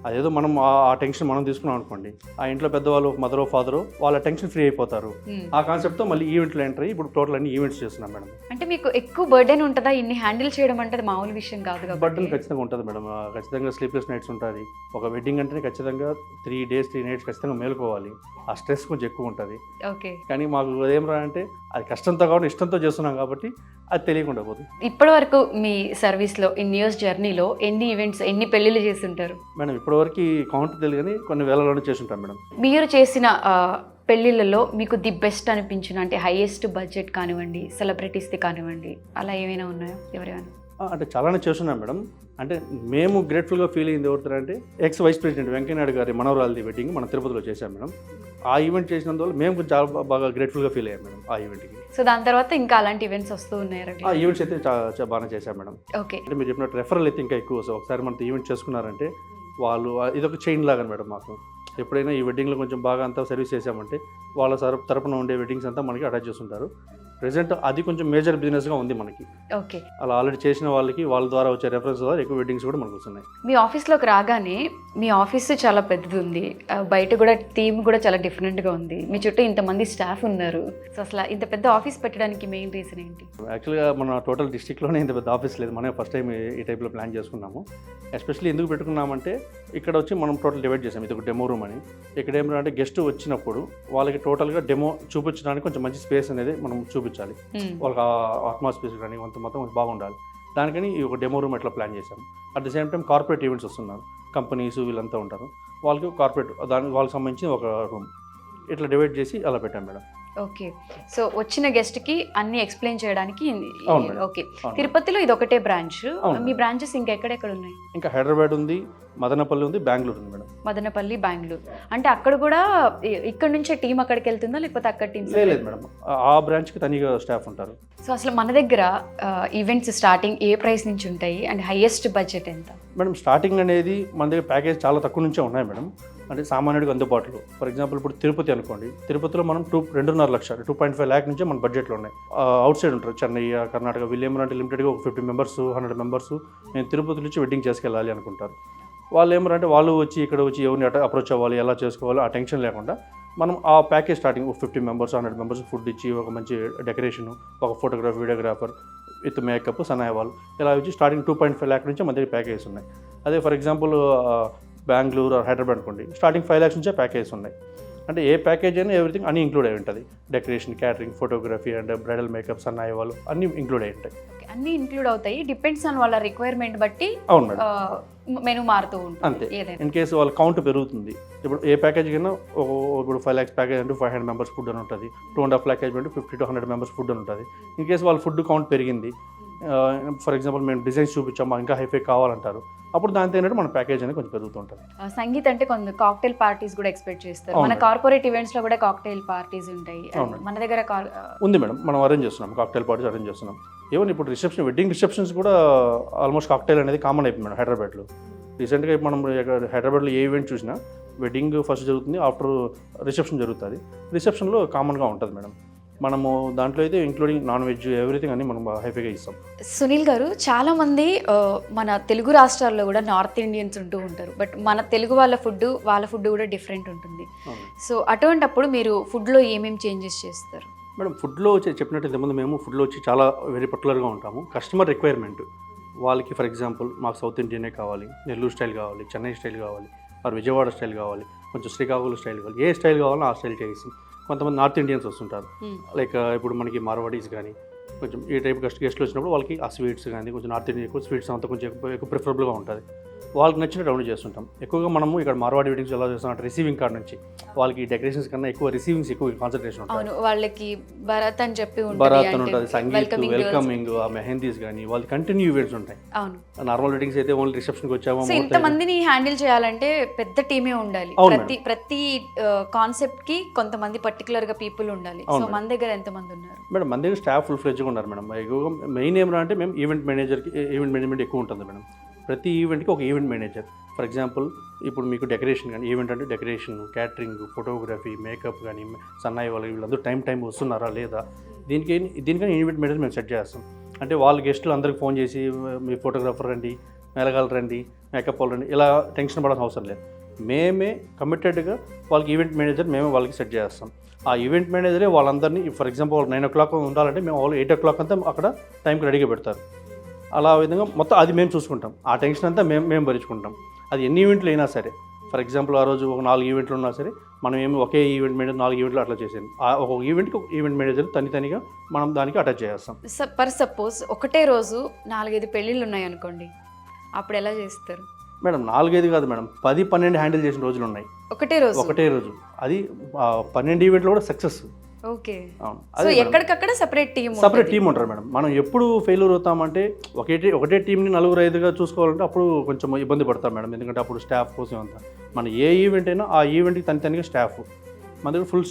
Speaker 2: అదేదో మనం ఆ టెన్షన్ మనం తీసుకున్నాం అనుకోండి, ఆ ఇంట్లో పెద్దవాళ్ళు మదరో ఫాదరో వాళ్ళ టెన్షన్ ఫ్రీ అయిపోతారు. ఆ కాన్సెప్ట్తో మళ్ళీ ఈవెంట్లో ఎంటర్ అయ్యి ఇప్పుడు టోటల్ అన్ని ఈవెంట్స్ చేస్తున్నాం మేడం.
Speaker 1: అంటే మీకు ఎక్కువ బర్డెన్ ఉంటుందా ఇన్ని హ్యాండిల్ చేయడం? అంటే అది మామూలు విషయం కాదు కదా.
Speaker 2: బర్డెన్ ఖచ్చితంగా ఉంటుంది మేడం. ఖచ్చితంగా స్లీప్లెస్ నైట్స్ ఉంటుంది. ఒక వెడ్డింగ్ అంటేనే ఖచ్చితంగా 3 days 3 nights ఖచ్చితంగా మేలుకోవాలి. ఆ స్ట్రెస్ కొంచెం ఎక్కువ ఉంటుంది.
Speaker 1: ఓకే.
Speaker 2: కానీ మాకు ఏం రా అంటే అది కష్టంతో కాబట్టి ఇష్టంతో చేస్తున్నాం కాబట్టి అది తెలియకుండా పోతుంది.
Speaker 1: ఇప్పటి వరకు మీ సర్వీస్లో ఇన్ ఇయర్స్ జర్నీలో ఎన్ని ఈవెంట్స్, ఎన్ని పెళ్ళిళ్ళు చేసి ఉంటారు
Speaker 2: మేడం? ఇప్పటివరకు కౌంట్ తెలియదు కానీ కొన్ని వేలలోనే చేసి ఉంటాం మేడం.
Speaker 1: మీరు చేసిన పెళ్ళిళ్ళలో మీకు ది బెస్ట్ అనిపించిన, అంటే హైయెస్ట్ బడ్జెట్ కానివ్వండి, సెలబ్రిటీస్ది కానివ్వండి, అలా ఏమైనా ఉన్నాయో ఎవరైనా?
Speaker 2: అంటే చాలానే చేస్తున్నాం మేడం. అంటే మేము గ్రేట్ఫుల్గా ఫీల్ అయింది ఎవరుతారంటే వైస్ ప్రెసిడెంట్ వెంకయ్యనాయుడు గారి మనవరాలది వెడ్డింగ్ మనం తిరుపతిలో చేశాం మేడం. ఆ ఈవెంట్ చేసినందువల్ల మేము చాలా బాగా గ్రేట్ఫుల్గా ఫీల్ అయ్యాం మేడం ఆ ఈవెంట్కి.
Speaker 1: సో దాని తర్వాత ఇంకా అలాంటి ఈవెంట్స్ వస్తూ ఉన్నాయి?
Speaker 2: ఆ ఈవెంట్స్ అయితే చాలా బాగా చేశాం మేడం.
Speaker 1: ఓకే.
Speaker 2: అంటే మీరు చెప్పినట్టు రెఫరల్ అయితే ఇంకా ఎక్కువ. ఒకసారి మనతో ఈవెంట్ చేసుకున్నారంటే వాళ్ళు ఇదొక చైన్ లాగా మేడం. మాకు ఎప్పుడైనా ఈ వెడ్డింగ్లో కొంచెం బాగా అంతా సర్వీస్ చేసామంటే వాళ్ళ తరపున ఉండే వెడ్డింగ్స్ అంతా మనకి అటాచ్ చేస్తుంటారు. ప్రెజెంట్ అది కొంచెం మేజర్ బిజినెస్గా ఉంది మనకి.
Speaker 1: ఓకే.
Speaker 2: అలా ఆల్రెడీ చేసిన వాళ్ళకి వాళ్ళ ద్వారా వచ్చే రెఫరెన్స్ ద్వారా ఎక్కువ వెడ్డింగ్స్ కూడా మనకు వస్తున్నాయి.
Speaker 1: మీ ఆఫీస్లోకి రాగానే మీ ఆఫీస్ చాలా పెద్దది ఉంది, బయట కూడా థీమ్ కూడా చాలా డిఫరెంట్గా ఉంది, మీ చుట్టూ ఇంతమంది స్టాఫ్ ఉన్నారు. సో అసలు ఇంత పెద్ద ఆఫీస్ పెట్టడానికి మెయిన్ రీజన్ ఏంటి?
Speaker 2: యాక్చువల్గా మన టోటల్ డిస్ట్రిక్ట్లోనే ఇంత పెద్ద ఆఫీస్ లేదు, మనమే ఫస్ట్ టైం ఈ టైప్లో ప్లాన్ చేసుకున్నాము. ఎస్పెషల్లీ ఎందుకు పెట్టుకున్నామంటే ఇక్కడ వచ్చి మనం టోటల్ డివైడ్ చేసాం, ఇది ఒక డెమో రూమ్ అని. ఇక్కడ ఏమంటే గెస్ట్ వచ్చినప్పుడు వాళ్ళకి టోటల్గా డెమో చూపించడానికి కొంచెం మంచి స్పేస్ అనేది మనం చూపించాలి, వాళ్ళకి అట్మాస్ఫియర్ కానీ మొత్తం బాగుండాలి. దానికని ఈ ఒక డెమో రూమ్ ఎట్లా ప్లాన్ చేశాం. At the same time corporate events వస్తున్నారు, కంపెనీస్ వీళ్ళంతా ఉంటారు, వాళ్ళకి కార్పొరేట్ వాళ్ళకి సంబంధించి ఒక రూమ్ ఇట్లా డివైడ్ చేసి అలా పెట్టాం మేడం.
Speaker 1: ఓకే. సో వచ్చిన గెస్ట్కి అన్ని ఎక్స్ప్లెయిన్ చేయడానికి.
Speaker 2: అవును మేడం.
Speaker 1: ఓకే. తిరుపతిలో ఇది ఒకటే బ్రాంచ్, మీ బ్రాంచెస్ ఇంకా ఎక్కడెక్కడ ఉన్నాయి?
Speaker 2: ఇంకా హైదరాబాద్ ఉంది, మదనపల్లి ఉంది, బెంగళూరు ఉంది మేడం.
Speaker 1: మదనపల్లి, బెంగళూరు. అంటే అక్కడ కూడా ఇక్కడ నుంచే టీం అక్కడికి వెళ్తుందా లేకపోతే అక్కడ టీం?
Speaker 2: లేదు మేడం, ఆ బ్రాంచ్కి తనిగా స్టాఫ్ ఉంటారు.
Speaker 1: సో అసలు మన దగ్గర ఈవెంట్స్ స్టార్టింగ్ ఏ ప్రైస్ నుంచి ఉంటాయి అండ్ హైయెస్ట్ బడ్జెట్ ఎంత?
Speaker 2: మేడం స్టార్టింగ్ అనేది మన దగ్గర ప్యాకేజ్ చాలా తక్కువ నుంచే ఉన్నాయి మేడం, అంటే సామాన్యుడికి అందుబాటులో. ఫర్ ఎగ్జాంపుల్ ఇప్పుడు తిరుపతి అనుకోండి, తిరుపతిలో మనం 2.5 లక్షలు 2.5 lakh నుంచే మన బడ్జెట్లో ఉన్నాయి. అవుట్ సైడ్ ఉంటారు, చెన్నై, కర్ణాటక, వీళ్ళు ఏమరంటే లిమిటెడ్గా ఒక 50 మెంబర్స్ 100 మెంబర్స్ నేను తిరుపతి నుంచి వెడ్డింగ్ చేసుకెళ్ళాలి అనుకుంటారు. వాళ్ళు ఏమరంటే వాళ్ళు వచ్చి ఇక్కడ వచ్చి ఎవరిని అప్రోచ్ అవ్వాలి, ఎలా చేసుకోవాలి ఆ టెన్షన్ లేకుండా మనం ఆ package starting 50 members 100 members food ఇచ్చి ఒక మంచి డెకరేషన్, ఒక ఫోటోగ్రాఫర్, వీడియోగ్రాఫర్ విత్ మేకప్, సన్నాయి వాళ్ళు ఇలా వచ్చి స్టార్టింగ్ 2.5 lakh నుంచి మన దగ్గర ప్యాకేజెస్ ఉన్నాయి. అదే ఫర్ ఎగ్జాంపుల్ బెంగళూరు, హైదరాబాద్ అనుకోండి, స్టార్టింగ్ 5 lakhs నుంచే ప్యాకేజెస్ ఉన్నాయి. అంటే ఏ ప్యాకేజ్ అయినా ఎవ్రీథింగ్ అన్నీ ఇంక్లూడ్ అయి ఉంటుంది, decoration, catering, photography and bridal makeup, సన్నాయి వాళ్ళు అన్నీ ఇంక్లూడ్ అయి ఉంటాయి.
Speaker 1: అన్నీ ఇంక్లూడ్ అవుతాయి, డిపెండ్స్ ఆన్ వాళ్ళ రిక్వైర్మెంట్ బట్టి.
Speaker 2: అవును మేడం,
Speaker 1: మెనూ మారుతూ ఉంటుంది
Speaker 2: అంతే.
Speaker 1: ఏదైనా
Speaker 2: ఇన్ కేసు వాళ్ళ కౌంట్ పెరుగుతుంది, ఇప్పుడు ఏ ప్యాకేజ్ కన్నా ఇప్పుడు 5 lakhs ప్యాకేజ్ అంటే 500 మెంబర్స్ ఫుడ్ అని ఉంటుంది, 2.5 lakh అంటే 50 to 100 మెంబర్స్ ఫుడ్ అని ఉంటుంది. ఇన్ కేసు వాళ్ళ ఫుడ్ కౌంట్ పెరిగింది, ఫర్ ఎగ్జాంపుల్ మేము డిజైన్స్ చూపించాము ఇంకా హైఫై కావాలంటారు, అప్పుడు దాంతో ఏంటంటే మన ప్యాకేజ్ అనేది కొంచెం పెరుగుతుంటుంది.
Speaker 1: సంగీత్ అంటే కొంత కాక్టైల్ పార్టీస్ కూడా ఎక్స్పెక్ట్ చేస్తారు, మన కార్పొరేట్ ఈవెంట్స్ లో కూడా కాక్టైల్ పార్టీస్ ఉంటాయి, మన దగ్గర
Speaker 2: ఉంది మేడం, మనం అరేంజ్ చేస్తున్నాం, కాక్టైల్ పార్టీస్ అరేంజ్ చేస్తున్నాం. ఈవెన్ ఇప్పుడు వెడ్డింగ్ రిసెప్షన్స్ కూడా ఆల్మోస్ట్ కాక్టైల్ అనేది కామన్ అయిపోయింది మేడం హైదరాబాద్లో. రీసెంట్గా మనం హైదరాబాద్లో ఏ ఈవెంట్ చూసినా వెడ్డింగ్ ఫస్ట్ జరుగుతుంది, ఆఫ్టర్ రిసెప్షన్ జరుగుతుంది. రిసెప్షన్లో కామన్గా ఉంటుంది మేడం. మనము దాంట్లో అయితే ఇంక్లూడింగ్ నాన్ వెజ్ ఎవ్రీథింగ్ అని మనం హైఫీగా ఇస్తాం.
Speaker 1: సునీల్ గారు, చాలామంది మన తెలుగు రాష్ట్రాల్లో కూడా నార్త్ ఇండియన్స్ ఉంటూ ఉంటారు, బట్ మన తెలుగు వాళ్ళ ఫుడ్ కూడా డిఫరెంట్ ఉంటుంది. సో అటువంటప్పుడు మీరు ఫుడ్లో ఏమేమి చేంజెస్ చేస్తారు?
Speaker 2: మేడం ఫుడ్లో వచ్చి చెప్పినట్టు ఇంతకుముందు మేము ఫుడ్లో వచ్చి చాలా వెరీ పర్టికులర్గా ఉంటాము. కస్టమర్ రిక్వైర్మెంట్ వాళ్ళకి, ఫర్ ఎగ్జాంపుల్ మాకు సౌత్ ఇండియనే కావాలి, నెల్లూరు స్టైల్ కావాలి, చెన్నై స్టైల్ కావాలి, ఆర్ విజయవాడ స్టైల్ కావాలి, కొంచెం శ్రీకాకుళం స్టైల్ కావాలి, ఏ స్టైల్ కావాలో ఆ స్టైల్ చేసి. కొంతమంది నార్త్ ఇండియన్స్ వస్తుంటారు, లైక్ ఇప్పుడు మనకి మార్వాడీస్ కానీ కొంచెం ఈ టైప్ గెస్ట్లు వచ్చినప్పుడు వాళ్ళకి ఆ స్వీట్స్ కానీ కొంచెం నార్త్ ఇండియన్ ఎక్కువ స్వీట్స్ అంతా కొంచెం ఎక్కువ ప్రిఫరబుల్గా ఉంటుంది, వాళ్ళకి నచ్చిన రౌండ్ చేస్తుంటాం. ఎక్కువగా మనము ఇక్కడ మార్వాడి వెడ్డింగ్స్ ఎలా చేస్తాం, రిసీవింగ్ కార్డ్ నుంచి వాళ్ళకి డెకరేషన్స్ కన్నా ఎక్కువ రిసీవింగ్స్ ఎక్కువ కాన్సన్ట్రేషన్ ఉంటుంది.
Speaker 1: వాళ్ళకి భరత్ అని చెప్పి
Speaker 2: భరత్ అని ఉంటుంది, సంగీత్, వెల్కమింగ్, ఆ మెహందీస్ కానీ వాళ్ళకి కంటిన్యూ ఈవెంట్స్ ఉంటాయి. నార్మల్ వెడ్డింగ్స్ అయితే ఓన్లీ రిసెప్షన్కి వచ్చాము.
Speaker 1: ఇంతమందిని హ్యాండిల్ చేయాలంటే పెద్ద టీమే ఉండాలి, ప్రతి కాన్సెప్ట్ కి కొంతమంది పర్టికులర్ గా పీపుల్ ఉండాలి. సో మన దగ్గర ఎంతమంది ఉన్నారు
Speaker 2: మేడం? మన దగ్గర స్టాఫ్ ఫుల్ ఫ్లెడ్జ్గా ఉన్నారు మేడం. ఎక్కువగా మెయిన్ ఏమంటే మేము ఈవెంట్ మేనేజ్మెంట్ ఎక్కువ ఉంటుంది మేడం. ప్రతి ఈవెంట్కి ఒక ఈవెంట్ మేనేజర్. ఫర్ ఎగ్జాంపుల్ ఇప్పుడు మీకు డెకరేషన్ కానీ ఈవెంట్ అంటే డెకరేషన్, క్యాటరింగ్, ఫోటోగ్రఫీ, మేకప్ కానీ సన్నాయి వాళ్ళు వీళ్ళందరూ టైం వస్తున్నారా లేదా, దీనికని ఈవెంట్ మేనేజర్ మేము సెట్ చేస్తాం. అంటే వాళ్ళ గెస్టులు అందరికి ఫోన్ చేసి మీ ఫోటోగ్రాఫర్ రండి, మేళగాలు రండి, మేకప్ వాళ్ళు రండి, ఇలా టెన్షన్ పడాల్సిన అవసరం లేదు. మేమే కమిటెడ్గా వాళ్ళకి ఈవెంట్ మేనేజర్ మేమే వాళ్ళకి సెట్ చేస్తాం. ఆ ఈవెంట్ మేనేజరే వాళ్ళందరినీ, ఫర్ ఎగ్జాంపుల్ వాళ్ళు 9 o'clock ఉండాలంటే మేము వాళ్ళు 8 o'clock అంతా అక్కడ టైంకి రెడీగా పెడతారు. అలా విధంగా మొత్తం అది మేము చూసుకుంటాం, ఆ టెన్షన్ అంతా మేము భరించుకుంటాం. అది ఎన్ని ఈవెంట్లు అయినా సరే, ఫర్ ఎగ్జాంపుల్ ఆ రోజు ఒక 4 ఈవెంట్లు ఉన్నా సరే మనం ఏమి ఒకే ఈవెంట్ మేనేజర్ 4 ఈవెంట్లు అట్లా చేసేది. ఒక ఈవెంట్కి ఒక ఈవెంట్ మేనేజర్ తనిగా మనం దానికి అటాచ్ చేస్తాం.
Speaker 1: సపోజ్ ఒకటే రోజు 4-5 పెళ్ళిళ్ళు ఉన్నాయి అనుకోండి, అప్పుడు ఎలా చేస్తారు
Speaker 2: మేడం? 4-5 కాదు మేడం, 10-12 హ్యాండిల్ చేసిన రోజులు ఉన్నాయి ఒకటే రోజు. అది 12 ఈవెంట్లు కూడా సక్సెస్.
Speaker 1: ఓకే. సో ఎక్కడికక్కడ సెపరేట్ టీమ్
Speaker 2: ఉంటారు మేడం. మనం ఎప్పుడు ఫెయిల్యూర్ అవుతామంటే ఒకటే టీంని 4-5గా చూసుకోవాలంటే అప్పుడు కొంచెం ఇబ్బంది పడతాం మేడం. ఎందుకంటే అప్పుడు స్టాఫ్ కోసం అంతా మన ఏ ఈవెంట్ అయినా ఆ ఈవెంట్కి తనిగా స్టాఫ్ మన దగ్గర ఫుల్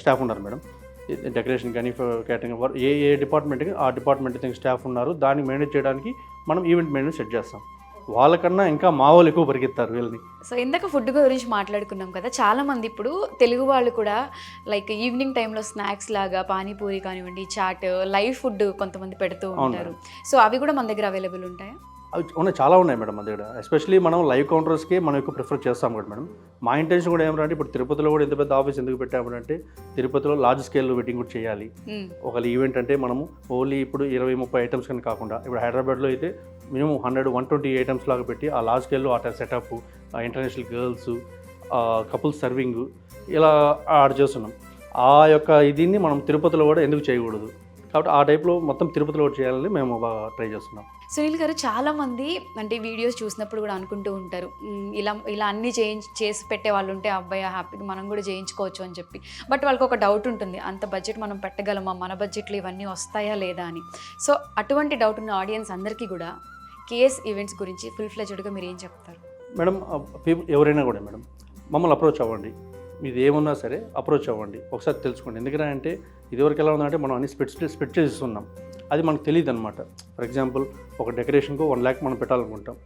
Speaker 2: స్టాఫ్ ఉన్నారు మేడం. డెకరేషన్ కానీ క్యాటరింగ్ ఏ డిపార్ట్మెంట్కి ఆ డిపార్ట్మెంట్ స్టాఫ్ ఉన్నారు. దాన్ని మేనేజ్ చేయడానికి మనం ఈవెంట్ మేనేజ్ సెట్ చేస్తాం. వాళ్ళకన్నా ఇంకా మా వాళ్ళు ఎక్కువ పరిగెత్తారు వీళ్ళని.
Speaker 1: సో ఇందాక ఫుడ్ గురించి మాట్లాడుకున్నాం కదా, చాలా మంది ఇప్పుడు తెలుగు వాళ్ళు కూడా లైక్ ఈవినింగ్ టైంలో స్నాక్స్ లాగా పానీపూరి కానివ్వండి, చాట్, లైవ్ ఫుడ్ కొంతమంది పెడుతూ ఉంటారు. సో అవి కూడా మన దగ్గర అవైలబుల్ ఉంటాయా?
Speaker 2: అవి ఉన్నాయి, చాలా ఉన్నాయి మేడం మన దగ్గర. ఎస్పెషల్లీ మనం లైవ్ కౌంటర్స్కి మనం ఎక్కువ ప్రిఫర్ చేస్తాం కూడా మేడం. మా ఇంటెన్షన్ కూడా ఏమంటే ఇప్పుడు తిరుపతిలో కూడా ఇంత పెద్ద ఆఫీస్ ఎందుకు పెట్టామంటే తిరుపతిలో లార్జ్ స్కేల్లో వెడ్డింగ్ కూడా చేయాలి. ఒక ఈవెంట్ అంటే మనము ఓన్లీ ఇప్పుడు 20-30 ఐటమ్స్ కానీ కాకుండా ఇప్పుడు హైదరాబాద్లో అయితే మినిమం 100-120 ఐటమ్స్ లాగా పెట్టి ఆ లార్జ్ స్కేల్లో ఆ setup, international girls, couples serving ఇలా ఆర్డర్ చేస్తున్నాం. ఆ యొక్క దీన్ని మనం తిరుపతిలో కూడా ఎందుకు చేయకూడదు కాబట్టి ఆ టైప్లో మొత్తం తిరుపతిలో కూడా చేయాలని మేము బాగా ట్రై చేస్తున్నాం.
Speaker 1: సునీల్ గారు, చాలామంది అంటే వీడియోస్ చూసినప్పుడు కూడా అనుకుంటూ ఉంటారు, ఇలా అన్నీ చేసి పెట్టే వాళ్ళు ఉంటే అబ్బాయి హ్యాపీగా మనం కూడా చేయించుకోవచ్చు అని చెప్పి. బట్ వాళ్ళకి ఒక డౌట్ ఉంటుంది, అంత బడ్జెట్ మనం పెట్టగలమా, మన బడ్జెట్లో ఇవన్నీ వస్తాయా లేదా అని. సో అటువంటి డౌట్ ఉన్న ఆడియన్స్ అందరికీ కూడా కేఎస్ ఈవెంట్స్ గురించి ఫుల్ ఫ్లెజ్డ్గా మీరు ఏం చెప్తారు?
Speaker 2: మేడం, పీపుల్ ఎవరైనా కూడా మేడం మమ్మల్ని అప్రోచ్ అవ్వండి, మీది ఏమున్నా సరే అప్రోచ్ అవ్వండి, ఒకసారి తెలుసుకోండి. ఎందుకంటే ఇదివరకు ఎలా ఉందంటే మనం అన్ని స్పెట్ చేస్తున్నాం, అది మనకు తెలియదు అనమాట. ఫర్ ఎగ్జాంపుల్ ఒక డెకరేషన్కు 1 lakh మనం పెట్టాలనుకుంటాం,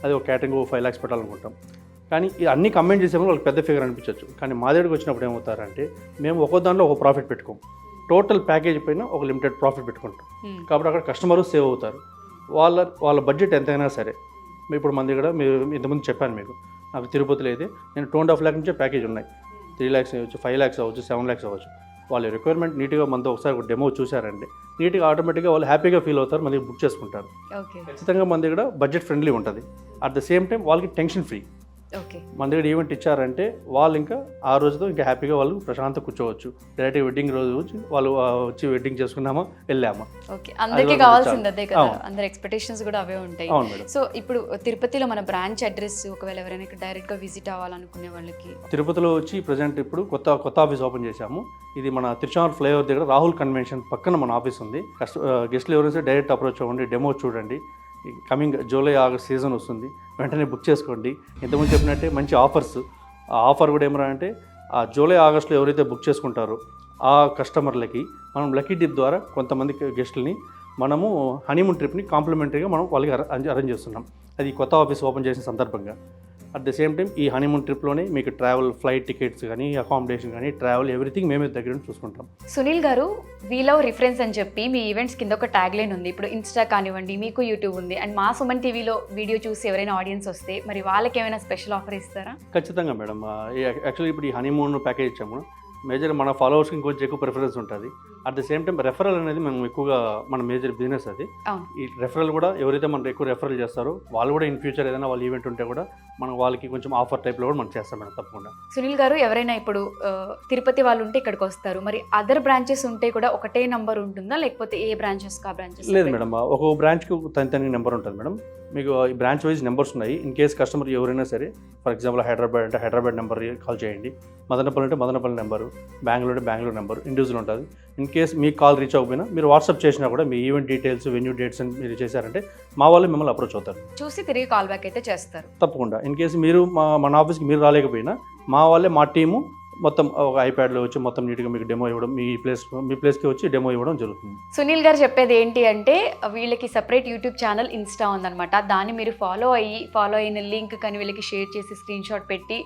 Speaker 2: అది ఒక క్యాటరింగ్ 5 lakhs పెట్టాలనుకుంటాం. కానీ అన్ని కంబైన్ చేసేమో వాళ్ళకి పెద్ద ఫిగర్ అనిపించవచ్చు. కానీ మా దగ్గరికి వచ్చినప్పుడు ఏమవుతారంటే మేము ఒక్కో దాంట్లో ఒక ప్రాఫిట్ పెట్టుకోం, టోటల్ ప్యాకేజ్ పైన ఒక లిమిటెడ్ ప్రాఫిట్ పెట్టుకుంటాం. కాబట్టి అక్కడ కస్టమరు సేవ్ అవుతారు. వాళ్ళ బడ్జెట్ ఎంతైనా సరే. ఇప్పుడు మన దగ్గర మీరు ఇంతకుముందు చెప్పాను మీకు, నాకు తిరుపతిలో అయితే నేను 2.5 lakh నుంచే ప్యాకేజ్ ఉన్నాయి. 3 lakhs అవ్వచ్చు, 5 lakhs అవ్వచ్చు, 7 lakhs అవ్వచ్చు. వాళ్ళ రిక్వైర్మెంట్ నీట్గా మనతో ఒకసారి ఒక డెమో చూసారంటే నీట్గా ఆటోమేటిక్గా వాళ్ళు హ్యాపీగా ఫీల్ అవుతారు, మనకి బుక్ చేసుకుంటారు. ఖచ్చితంగా మన దగ్గర బడ్జెట్ ఫ్రెండ్లీ ఉంటుంది. అట్ ద సేమ్ టైం వాళ్ళకి టెన్షన్ ఫ్రీ. మన దగ్గర ఈవెంట్ ఇచ్చారంటే వాళ్ళు ఇంకా ఆ రోజుతో ఇంకా హ్యాపీగా వాళ్ళు ప్రశాంతంగా కూర్చోవచ్చు. డైరెక్ట్ వెడ్డింగ్ రోజు వాళ్ళు వచ్చి వెడ్డింగ్ చేసుకున్నామా వెళ్ళామా.
Speaker 1: అందరికీ కావాల్సింది అదే కదా, అందరి ఎక్స్పెక్టేషన్స్ కూడా అవే ఉంటాయి. సో ఇప్పుడు తిరుపతిలో మన బ్రాంచ్ అడ్రస్ ఒకవేళ ఎవరైనా ఇక్కడ డైరెక్ట్గా విజిట్ అవ్వాలనుకునే వాళ్ళకి,
Speaker 2: తిరుపతిలో వచ్చి ప్రజెంట్ ఇప్పుడు కొత్త ఆఫీస్ ఓపెన్ చేశాము. ఇది మన తిరుచానూరు ఫ్లైఓవర్ దగ్గర రాహుల్ కన్వెన్షన్ పక్కన మన ఆఫీస్ ఉంది. గెస్ట్లు ఎవరైనా డైరెక్ట్ అప్రోచ్ అవ్వండి, డెమో చూడండి. కమింగ్ జూలై ఆగస్ట్ సీజన్ వస్తుంది, వెంటనే బుక్ చేసుకోండి. ఇంతకుముందు చెప్పినట్టే మంచి ఆఫర్స్, ఆ ఆఫర్ కూడా ఏమరా అంటే ఆ జూలై ఆగస్టులో ఎవరైతే బుక్ చేసుకుంటారో ఆ కస్టమర్లకి మనం లక్కీ డిప్ ద్వారా కొంతమంది గెస్టులని మనము హనీమూన్ ట్రిప్ని కాంప్లిమెంటరీగా మనం వాళ్ళకి అరేంజ్ చేస్తున్నాం. అది కొత్త ఆఫీస్ ఓపెన్ చేసిన సందర్భంగా. అట్ ద సేమ్ టైం ఈ హనీమూన్ ట్రిప్లోనే మీకు ట్రావెల్, ఫ్లైట్ టికెట్స్ కానీ, అకామిడేషన్ కానీ, ట్రావెల్ ఎవ్రీథింగ్ మేమే దగ్గర చూసుకుంటాం.
Speaker 1: సునీల్ గారు, వీ లవ్ రిఫరెన్స్ అని చెప్పి మీ ఈవెంట్స్ కింద ఒక ట్యాగ్ లైన్ ఉంది. ఇప్పుడు ఇన్స్టా కానివ్వండి, మీకు యూట్యూబ్ ఉంది, అండ్ మా సుమన్ టీవీలో వీడియో చూసి ఎవరైనా ఆడియన్స్ వస్తే మరి వాళ్ళకి ఏమైనా స్పెషల్ ఆఫర్ ఇస్తారా?
Speaker 2: ఖచ్చితంగా మేడం. యాక్చువల్లీ ఇప్పుడు ఈ హనీమూన్ ప్యాకేజ్ ఇచ్చాము. మేజర్ మన ఫాలోవర్స్కి ఇంకొంచెం ఎక్కువ ప్రిఫరెన్స్ ఉంటుంది. At the same time referral అనేది మనం ఎక్కువగా మన మేజర్ బిజినెస్ అది. ఈ రెఫరల్ కూడా ఎవరైతే మనం ఎక్కువ రెఫరల్ చేస్తారో వాళ్ళు కూడా ఇన్ ఫ్యూచర్ ఏదైనా వాళ్ళ ఈవెంట్ ఉంటే కూడా మనం వాళ్ళకి కొంచెం ఆఫర్ టైప్లో కూడా మనం చేస్తాం మేడం తప్పకుండా.
Speaker 1: సునీల్ గారు, ఎవరైనా ఇప్పుడు తిరుపతి వాళ్ళు ఉంటే ఇక్కడికి వస్తారు, మరి అదర్ బ్రాంచెస్ ఉంటే కూడా ఒకటే నెంబర్ ఉంటుందా, లేకపోతే ఏ బ్రాంచెస్ కా బ్రాంచెస్?
Speaker 2: లేదు మేడం, ఒక్కొక్క బ్రాంచ్కి తన నెంబర్ ఉంటుంది మేడం. మీకు ఈ బ్రాంచ్ వైజ్ నెంబర్స్ ఉన్నాయి. ఇన్ కేస్ కస్టమర్ ఎవరైనా సరే, ఫర్ ఎగ్జాంపుల్ హైదరాబాద్ అంటే హైదరాబాద్ నెంబర్ కాల్ చేయండి, మదనపల్లి అంటే మదనపల్లి నెంబరు, బెంగళూరు అంటే బెంగళూరు నెంబర్ ఇండివిజువల్ ఉంటుంది. ఇన్ కేస్ మీకు కాల్ రీచ్ అవ్వకపోయినా మీరు వాట్సాప్ చేసినా కూడా మీ ఈవెంట్ డీటెయిల్స్, వెన్యూ డేట్స్ అని మీరు చేశారంటే మా వాళ్ళు మిమ్మల్ని అప్రోచ్ అవుతారు, చూసి
Speaker 1: తిరిగి కాల్ బ్యాక్ అయితే చేస్తారు
Speaker 2: తప్పకుండా. ఇన్ కేసు మీరు మన ఆఫీస్కి మీరు రాలేకపోయినా మా వాళ్ళే, మా టీము మొత్తం ఒక ఐప్యాడ్లో వచ్చి మొత్తం నీట్గా మీకు డెమో ఇవ్వడం, మీ ప్లేస్కి వచ్చి డెమో ఇవ్వడం జరుగుతుంది.
Speaker 1: సునీల్ గారు చెప్పేది ఏంటి అంటే వీళ్ళకి సపరేట్ యూట్యూబ్ ఛానల్ ఇన్స్టా ఉందన్నమాట. దాన్ని మీరు ఫాలో అయిన లింక్ కానీ వీళ్ళకి షేర్ చేసి స్క్రీన్ షాట్ పెట్టి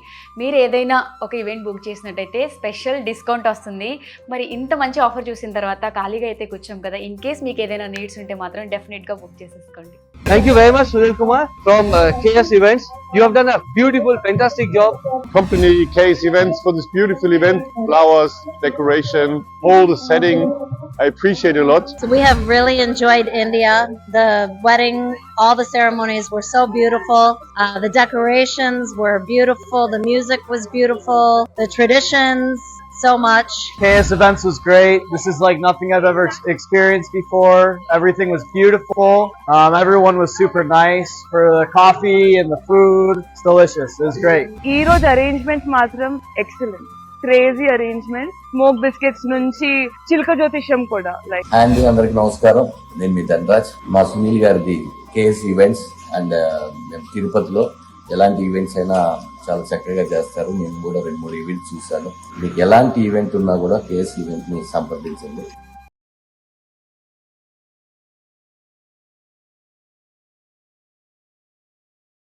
Speaker 1: మీరు ఏదైనా ఒక ఈవెంట్ బుక్ చేసినట్టయితే స్పెషల్ డిస్కౌంట్ వస్తుంది. మరి ఇంత మంచి ఆఫర్ చూసిన తర్వాత ఖాళీగా అయితే కూర్చోం కదా, ఇన్ కేస్ మీకు ఏదైనా నీడ్స్ ఉంటే మాత్రం డెఫినెట్గా బుక్ చేసేసుకోండి.
Speaker 3: Thank you very much, Sunil Kumar from KS Events. You have done a beautiful, fantastic job.
Speaker 4: Company KS Events for this beautiful event, flowers, decoration, all the setting. I appreciate it a lot.
Speaker 5: So we have really enjoyed India. The wedding, all the ceremonies were so beautiful. The decorations were beautiful. The music was beautiful. The traditions, so much.
Speaker 3: KS Events was great. This is like nothing I've ever experienced before. Everything was beautiful. Everyone was super nice for the coffee and the food. It's delicious. It was great.
Speaker 6: ఈరోజు arrangement మాత్రం excellent, crazy arrangement. Smoke biscuits నుంచి చిలక జ్యోతిష్యం కూడా like.
Speaker 7: And అందరికి నమస్కారం, నేను మీ ధనరాజ్. మా సునీల్ గారిది కేఎస్ ఈవెంట్స్ అండ్ మేము తిరుపతిలో ఎలాంటి ఈవెంట్స్ అయినా చాలా చక్కగా చేస్తారు. నేను కూడా 2-3 ఈవెంట్స్ చూశాను. మీకు ఎలాంటి ఈవెంట్ ఉన్నా కూడా కేఎస్ ఈవెంట్ ని సంప్రదించండి.